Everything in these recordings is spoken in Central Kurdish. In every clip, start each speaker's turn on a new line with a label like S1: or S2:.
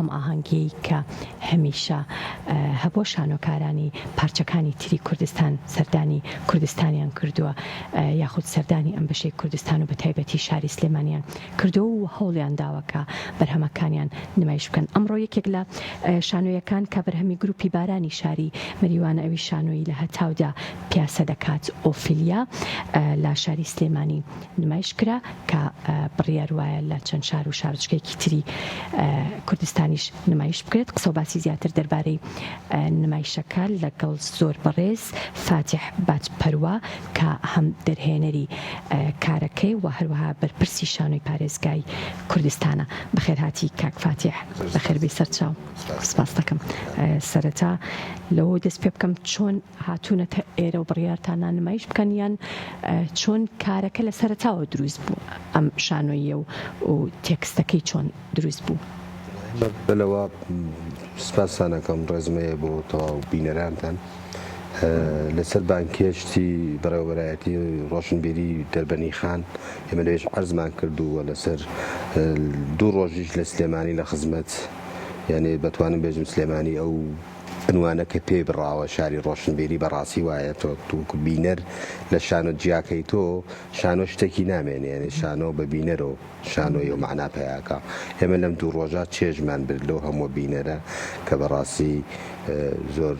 S1: هەم ئاهەنگی کە هەمیشە هەبوو شانۆکارانی پارچەکانی تری کوردستان سەردانی کوردستانیان کردووە یاخود سەردانی ئەم بەشەی کوردستان و بە تایبەتی شاری سلێمانیان کردو و هەوڵیان داوەکە بەرهەمەکانیان نمایش بکەن. ئەمڕۆ یەکێک لە شانۆیەکان کە بەرهەمی گروپی بارانی شاری مەریوانە ئەوی شانۆی لە هەتاودا پیاسە دەکات ئۆفیلیا لە شاری سلێمانی نمایش کرا کە بڕیار وایە لە چەند شار و شارچکێکی تری کوردستانیش نمایش بکرێت. قسە و باسی زیاتر دەربارەی نمایشەکە لەگەڵ زۆر بەڕێز فاتح باتپەروە کە هەم دەرهێنەری کارەکەی و هەروەها بەرپرسی شانۆی پارێزگای کوردستانە. بەخێرهاتی کاک فاتح، بەخێربی سەرچاو. سپاس دەکەم. سەرەتا لەوە دەست پێ بکەم چۆن هاتوونەتە ئێرە و بڕیارتانان نمایش بکەن یان چۆن کارەکە لە سەرەتاوە دروست بوو ئەم شانۆیە و تێکستەکەی چۆن دروست بوو؟
S2: بلەوە سپاسانەکەم ڕێزمەیە بۆ تەواو بینەرانتان لەسەر بانکێشتی بەڕێوەبەرایەتی ڕۆشنبیری دەربەنی خان ئێمە لەوێش عەرزمان کردووە لەسەر 2 ڕۆژیش لە سلێمانی لە خزمەت یعنی بەتوانم بێژم سلێمانی ئەو عنوانە کە پێی بڕاوە شاری ڕۆشنبیری بەڕاستی وایە تۆ بینەر لە شانۆ جیاکەی تۆ شانۆ شتێکی نامێنێ یعنی شانۆ بە بینەرەوە شانۆی و معنا پێیاکە. ئێمە لەم 2 ڕۆژات چێژمان برد لەو هەموو بینەرە کە بەڕاستی زۆر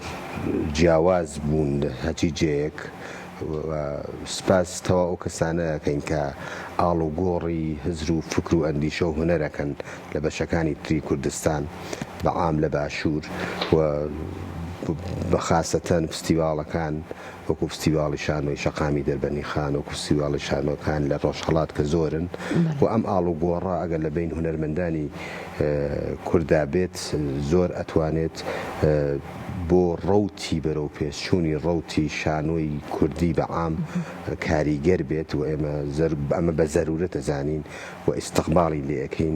S2: جیاواز بوون هەچی جەیەک. سپاس تەوا ئەو کەسانەکەین کە ئاڵ و گۆڕی هزر و فکر و ئەندیشە و هونەرەکەن لە بەشەکانی تری کوردستان بەعام لە باشوور و بەخاستەن فستیڤاڵەکان وەکو فستیڤاڵی شانۆی شەقامی دەربەنی خان و فستیڤاڵی شانۆکان لە ڕۆژهەڵات کە زۆرن و ئەم ئاڵ و گۆڕە ئەگەر لە بین هونەرمەندانی کووردا بێت زۆر ئەتوانێت بۆ ڕەوتی بەرەو پێشچوونی ڕەوتی شانۆی کوردی بەعام کاریگەر بێت و ئەمە بە زەرورەت دەزانین و ئیستیقباڵی لێەکەین.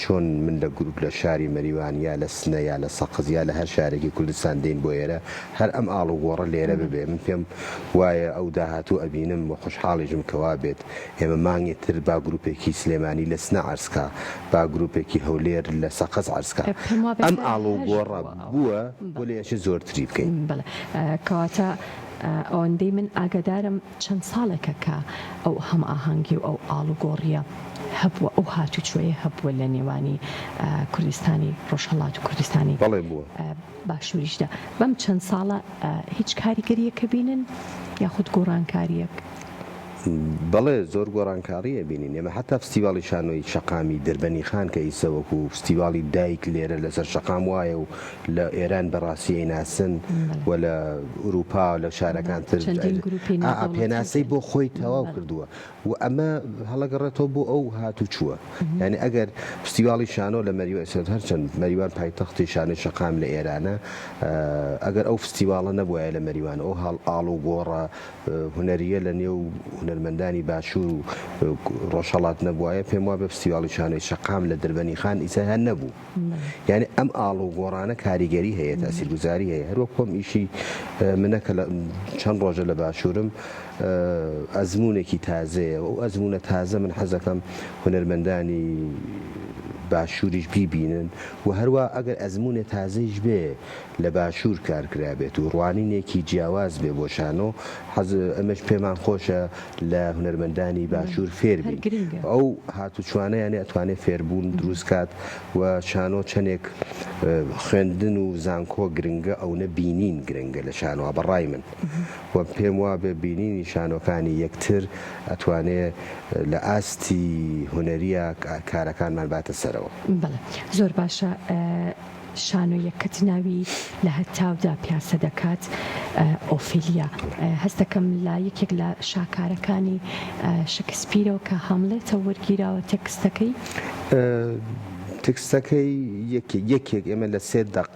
S2: چۆن من لە گروپ لە شاری مەریوان یا لە سنە یا لە سەقز یا لە هەر شارێکی کوردستان دێن بۆ ئێرە هەر ئەم ئاڵ و گۆڕە لێرە ببێ. من پێم وایە ئەو داهاتوو ئەبینم و خۆشحاڵیژم کەوا بێت ئێمە مانگێتتر با گروپێکی سلێمانی لە سنە عەرزکا با گروپێکی هەولێر لە سەقز عەرزکا. ئەم ئاڵ و گۆڕە بووە بۆ لێشە زۆرتری بکەین.
S1: کەواتە ئەوەندەی من ئاگدارم چەند ساڵێکە کە ئەو هەم ئاهەنگی و ئەو ئاڵ و گۆڕیە هەبووە ئەو هاتوچۆیە هەبووە لە نێوانی کوردستانی ڕۆژهەڵات و کوردستانی باشووریشدا. بەم چەند ساڵە هیچ کاریگەریەکە بینن یاخود گۆڕانکاریەک؟
S2: بەڵێ زۆر گۆڕانکاریە بینین. ئێمە حتا فستیڤاڵی شانۆی شەقامی دەربەنی خان کە ئیسەوەکو فستیڤاڵی دایک لێرە لەسەر شەقام وایە و لە ئێران بەڕاستی ئەیناسن و لە ئوروپا و لە شارەکان تر پێناسەی بۆ خۆی تەواو کردووە و ئەمە هەڵەگەڕێتەوە بۆ ئەو هاتوچووە. یعنی ئەگەر فستیڤاڵی شانۆ لە مەریوان هەرچەند مەریوان پایتەختی شانۆی شەقام لە ئێرانە ئەگەر ئەو فستیڤاڵە نەبووایە لە مەریوان ئەو ئاڵ و گۆڕە هونەریە لە نێو هونەرمەندانی باشوور و ڕۆژهەڵات نەبووایە پێم وابێ فستیڤاڵی شانۆی شەقام لە دەربەنی خان ئیسە هەر نەبوو. یعنی ئەم ئاڵ و گۆڕانە کاریگەری هەیە تاسیرگوزاری هەیە. هەروە کۆم ئیشی منەکە لە چەند ڕۆژە لە باشوورم ئەزمونێکی تازەیە و ئەزمونە تازە من حەزەکەم هونەرمەندانی باشووریش بیبینن و هەروە ئەگەر ئەزمونێ تازەیش بێ لە باشوور کارکرابێت و ڕوانینێکی جیاواز بێ بۆ شانۆ ئەمەش پێمان خۆشە لە هونەرمەندانی باشوور فێربین. ئەو هاتوچوانەیانێ ئەتوانێت فێربوون دروست کات و شانۆ چەندێک خوێندن و زانکۆ گرنگە ئەو نەبینین گرنگە لە شانۆ بەڕای من و پێم وابێ بینینی شانۆکانی یەکتر ئەتوانێت لە ئاستی هونەریە کارەکانمان باتە سەرەوە.
S1: بەڵێ زۆر باشە. شانۆیەکەت ناوی لە هەتاودا پیاسە دەکات ئۆفیلیا. هەست دەکەم لە یەکێک لە شاکارەکانی شکسپیرەوە کە هەمڵێتە وەرگیراوە تێکستەکەی.
S2: تێکستەکەی یەکێک ئێمە لە 3 دەق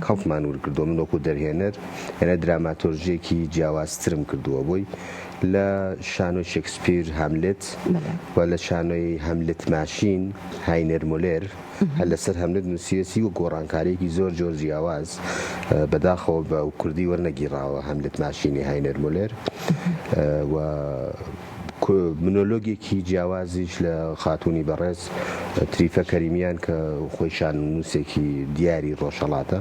S2: کەڵتمان وەرگردووە من وەکو دەرهێنەر یعنی دراماتۆرژێکی جیاوازترم کردووە بۆی لە شانۆی شکسپیر هەملێت و لە شانۆی هەملێت ماشین هاینەر مولێر هەر لەسەر هەملێت نووسیەتی و گۆڕانکاریەکی زۆر جۆر جیاواز بەداخەوە بە کوردی وەرنەگیڕاوە هەملێت ماشینی هاینەر مولێر و منۆلۆگێکی جیاوازیش لە خاتوونی بەڕێز تریفە کەریمیان کە خۆیشان نووسێکی دیاری ڕۆژهەڵاتە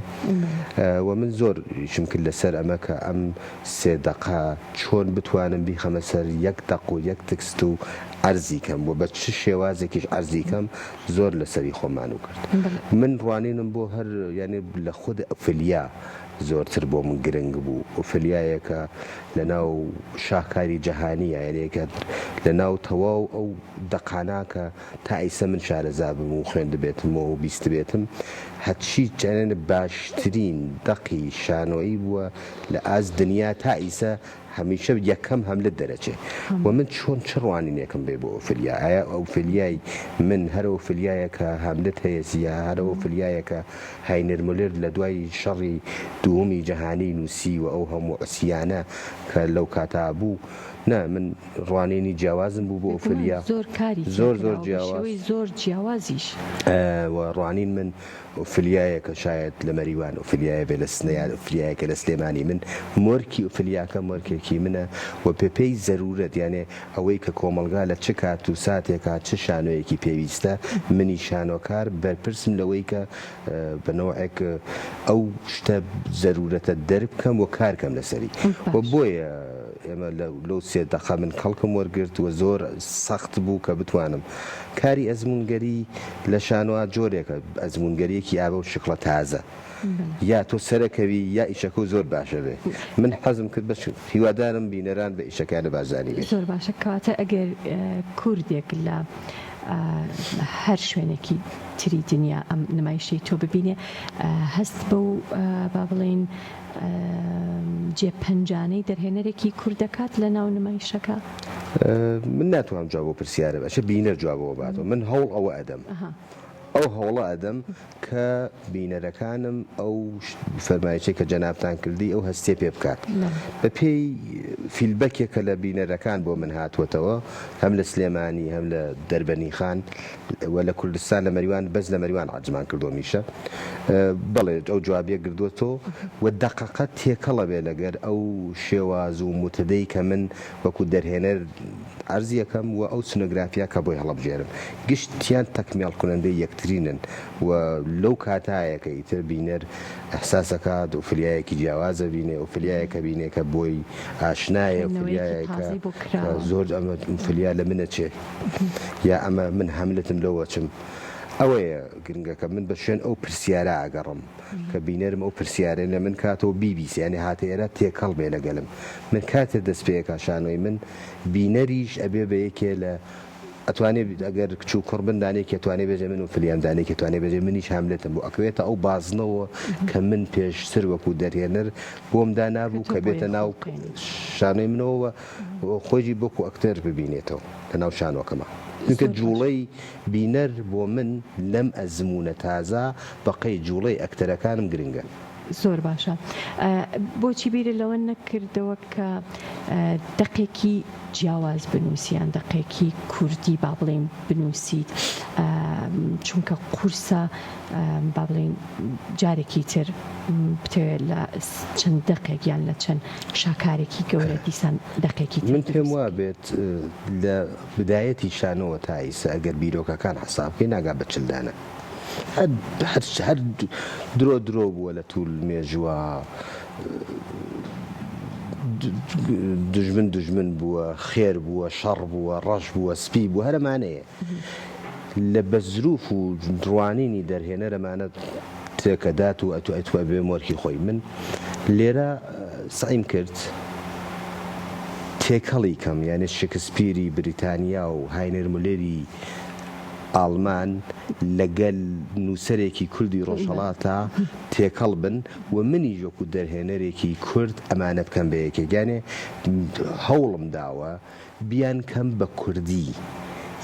S2: و من زۆر شم کرد لەسەر ئەمە کە ئەم سێ دەقا چۆن بتوانم بیخەمە سەر یەک دەق و یەک تکست و عەرزی کەم و بە چ شێوازێکیش عەرزی کەم زۆر لەسەری خۆمان و کرد من ڕوانینم بۆ هەر یعنی لە خود ئۆفلیا زۆرتر بۆ من گرنگ بوو ئۆفلیایەکە لە ناو شاهکاری جەهانیە یعنیەکە لە ناو تەواو ئەو دەقاناکە تا ئیسە من شارەزا بم و خوێن دەبێتم و بیست بێتم هەچی چەنێن باشترین دەقی شانۆیی بووە لە ئاز دنیا تا ئیسە هەمیشە یەکەم هەملت دەرەچێ و من چۆن چ ڕوانینێکم بێ بۆ ئۆفلیا ئایا ئۆفلیای من هەر ئۆفلیایەکە هەملت هەیەسیە هەر ئۆفلیایەکە هاینەر مولر لە دوای شەڕی دووەمی جەهانی نووسی و ئەو هەموو ئەسیانە کە لەو کاتا بوو نه من ڕوانینی جیاوازم بوو بۆ ئۆفلیا
S1: زۆر کاری
S2: زۆر جیاواز
S1: زۆر جیاوازیش
S2: و ڕوانین من ئۆفلیایەکە شاید لە مەریوان ئۆفلیایە بێ لە سنەیان ئۆفلیایەکە لە سلێمانی من مۆرکی ئۆفلیاکە مۆرکێکی منە و پێپەی زەرورەت یانێ ئەوەی کە کۆمەلگا لە چ کات و ساتێکا چ شانۆیەکی پێویستە منی شانۆکار بەرپرسم لەوەی کە بەنەوەیەک ئەو شتە زەرورەتە دەربکەم و کارکەم لەسەری و بۆیە ئێمە لەو سێ دەقا من کەڵکم وەرگرت و زۆر سەخت بوو کە بتوانم کاری ئەزمونگەری لە شانۆە جۆرێکە ئەزمونگەریەکی ئاوە و شکڵە تازە یا تۆ سەرەکەوی یا ئیشەکە و زۆر باشە بێ من حەزم کرد بەش هیوادارم بینەران بە ئیشەکانە بازانی بێت
S1: زۆر باشە کەواتە ئەگەر کوردێک لە هەر شوێنێکی تری دنیا ئەم نمایشەی تۆ ببینێ هەست بە و با بڵێن جێپەنجانەی دەرهێنەرێکی کوردەکات لە ناو نمایشەکە
S2: من ناتوانم جواب بۆ پرسیارە بەشە بینەر جوابەوە باتەوە من هەوڵ ئەوە ئەدەم ئەو هەوڵە ئەدەم کە بینەرەکانم ئەو فەرمایشەی کە جەنابتان کردی ئەو هەستێ پێ بکات بە پێی فیلبەکێکە لە بینەرەکان بۆ من هاتووەتەوە هەم لە سلێمانی هەم لە دەربەنی خان و لە کوردستان لە مەریوان بەس لە مەریوان عەجمان کردو میشە بەڵێ ئەو جوابیە گردووەتەوە و دەقەقەت تێکەڵە بێ لەگەر ئەو شێواز و متدەی کە من وەکو دەرهێنەر عەرزی یەکەم و ئەو سنۆگرافیا کە بۆی هەڵەبژێرم گشتیان تەکمیڵ کنەندەی یەکترینن و لەو کاتایەکە ئیتر بینەر ئەحساسەکات ئۆفلیایەکی جیاوازە بینێ ئۆفلیایەکە بینێ کە بۆی ئاشنایە ئۆفلیایەکە زۆر ئەمە ئۆفلیا لە منە چێ یا ئەمە من هەملتم لەوە چم ئەوەیە گرنگەکە من بە شوێن ئەو پرسیارە ئاگەڕم کە بینەرم ئەو پرسیارە لە من کاتەوە بیبیسیانی هاتەێرە تێکەڵ بێ لەگەلم من کاتێ دەست پێیەکە شانۆی من بینەریش ئەبێ بە یەکێ لە ئەتوانێت ئەگەر کچ و کوڕبندانێک توانێت بێژێ من و فلیاندانێک توانێت بێژێ منیش هەملێتم بۆ ئەکوێتە ئەو بازنەوە کە من پێشتر وەکو دەرهێنەر بۆمدا نابوو کە بێتە ناو شانۆی منەوە خۆشی بۆکو ئەکتەر ببینێتەوە لە ناو شانۆکەمە چونکە جوڵەی بینەر بۆ من لەم ئەزمونە تازە بەقەی جوڵەی ئەکتەرەکانم گرنگە
S1: زۆر باشە بۆچی بیرە لەوە نەکردەوە کە دەقێکی جیاواز بنووسیان دەقێکی کوردی با بڵێن بنووسیت چونکە قورسە با بڵێن جارێکی تر بتوێت لە چەند دەقێک یان لە چەند شاکارێکی گەورە دیسان دەقێکی
S2: من پێم وا بێت لە بدایەتی شانەوە تا ئیسە ئەگەر بیرۆکەکان حەسابکەی ناگا بە چلدانە هەر درۆ بووە لە توول مێژووە دژمن بووە خێر بووە شەڕ بووە ڕەش بووە سپی بوو هەرەمانەیە لە بەزروف و ڕوانینی دەرهێنەرەمانە تێکەدات و ئەتوە بێ مۆرکی خۆی من لێرە سعیم کرد تێکەڵی کەم یانێ شکسپیری بریتانیا و هاینەر مولێری ئاڵمان لەگەل نووسەرێکی کوردی ڕۆژهەڵاتە تێکەڵ بن و منی ژۆک و دەرهێنەرێکی کورد ئەمانە بکەم بە یەکێکیانێ هەوڵم داوە بیان کەم بە کوردی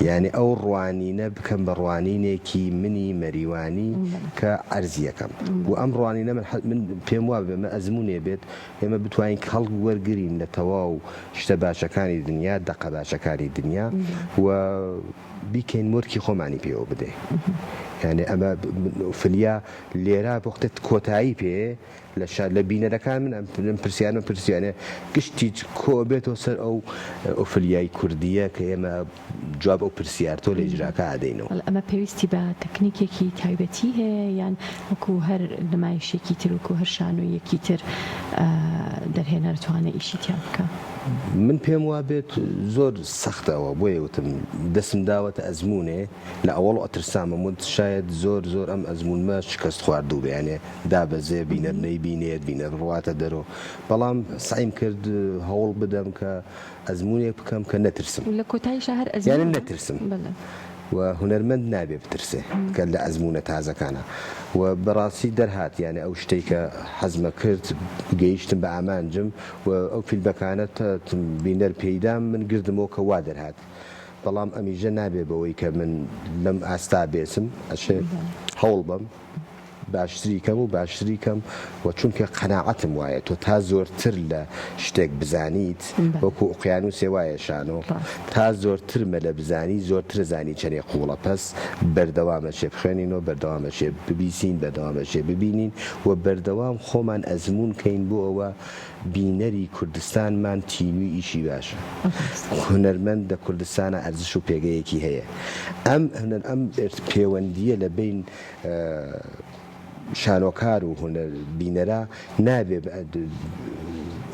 S2: یعنی ئەو ڕوانینە بکەم بە ڕوانینێکی منی مەریوانی کە عەرزی یەکەم و ئەم ڕوانینە من پێم وا بێمە ئەزمونێ بێت ئێمە بتوانین کەڵک وەرگرین لە تەواو شتە باشەکانی دنیا دەقە باشەکانی دنیا و بیکەین مۆرکی خۆمانی پێوە بدەین یعنی ئەمە فلیا لێرە وەختت کۆتایی پێ لە بینەرەکان من پرسیانە گشتی کۆ بێتەوە سەر ئەو فلیای کوردیە کە ئێمە جواب ئەو پرسیارتۆ لە ئیجراکە ئادەینەوە.
S1: ئەمە پێویستی بە تەکنیکێکی تایبەتی هەیە یان وەکو هەر نمایشێکی تر وەکو هەر شانۆیەکی تر دەرهێنەر توانێت ئیشی تیا بکە؟
S2: من پێم وا بێت زۆر سەختەوە بۆیە وتم دەسم داوەتە ئەزمونێ لە ئەوڵ ئەترسامە وت شاید زۆر ئەم ئەزمونمە شکست خواردوو بێنێ دابەزێ بینەر نەیبینێت بینە ڕواتە دەرەوە بەڵام سعیم کرد هەوڵ بدەم کە ئەزمونێک بکەم کە نەترسم
S1: لە کۆتاییشە هەر
S2: یعنی نەترسم و هونەرمەند نابێ بترسێ کە لە ئەزمونە تازەکانە و بەڕاستی دەرهات یعنی ئەو شتێک کە حەزمە کرد گەیشتم بە ئامانجم و ئەو فیلمەکانە بینەر پێیدام من گردمەوە کە وا دەرهات بەڵام ئەمیژە نابێ بەوەی کە من لەم ئاستا بێسم ئەشێ هەوڵ بم باشتری کەم و چونکە قەناعەتم وایە تۆ تا زۆرتر لە شتێک بزانیت وەکو ئوقیانوسێ وایە شانۆ تا زۆرترمە لە بزانی زۆرتر زانی چەنێ قوڵە پەس بەردەوامە شێ بخوێنینەوە بەردەوامە شێ ببیسین بەردەوامە شێ ببینین و بەردەوام خۆمان ئەزمون کەین بۆ ئەوە بینەری کوردستانمان تینوی ئیشی باشە هونەرمەند لە کوردستانە ئەرزش و پێگەیەکی هەیە ئەم پەیوەندیە لە بین شانۆکار و هونەر بینەرە نابێ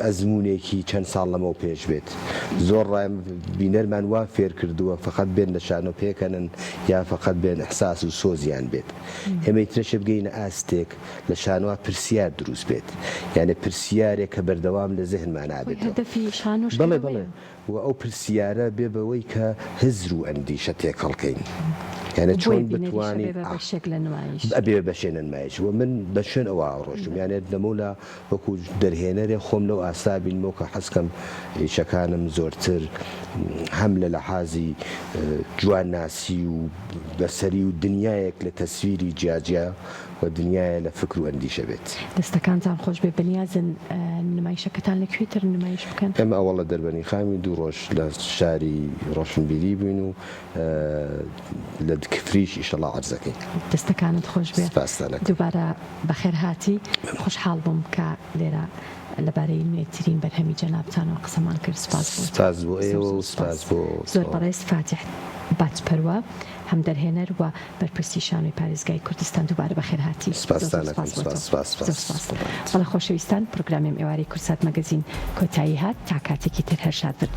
S2: ئەزمونێکی چەند ساڵ لەمەوە پێش بێت زۆر ڕایم بینەرمان وا فێر کردووە فقط بێن لە شانۆ پێکەنن یا فقط بێن ئەحساس و سۆزیان بێت ئێمەی ترەشە بگەینە ئاستێک لە شانۆوە پرسیار دروست بێت یعنی پرسیارێک کە بەردەوام لە ذهنمان نابێت بڵێ و ئەو پرسیارە بێ بەوەی کە هزر و ئەندیشە تێکەڵکەین یعنی چۆن بتوانین ئەبێ بەشێنە نمایش و من بە شوێن ئەوە ئاڕۆژم یانێت دەمەولا وەکو دەرهێنەرێ خۆم لەو ئاستا بینمەوە کە حەزکەم ئیشەکانم زۆرتر هەم لە لەحازی جوانناسی و بەسەری و دنیایەک لە تەسویری جیاجیا و دنیاە لە فکر و ئەندیشە بێت
S1: دەستەکانتان خۆش بێ بەنیازن نمایشەکەتان لەکوێتر نمایش بکەن
S2: ئەمە ئەوڵە دەربەنی خامی 2 ڕۆژ لە شاری ڕۆشنبیری بووین و لە کفریش ئیشەڵا عەرزەکەین
S1: دەستەکانت خۆش بێ دووبارە بەخێر هاتی خۆشحاڵ بووم کە لێرە لەبارەی نوێترین بەرهەمی جەنابتانەوە قسەمان کرد
S2: سپاس بۆ ئێوە و سپاس بۆ
S1: زۆر بەڕێز فاتح باجپەروە هەم دەرهێنەر و بەرپرسی شانۆی پارێزگای کوردستان دووبارە بەخێر هاتی بەڵە خۆشەویستان پرۆگرامێم ئێوارەی کورسات مەگەزین کۆتایی هات تا کاتێکی تر هەر شاد بن.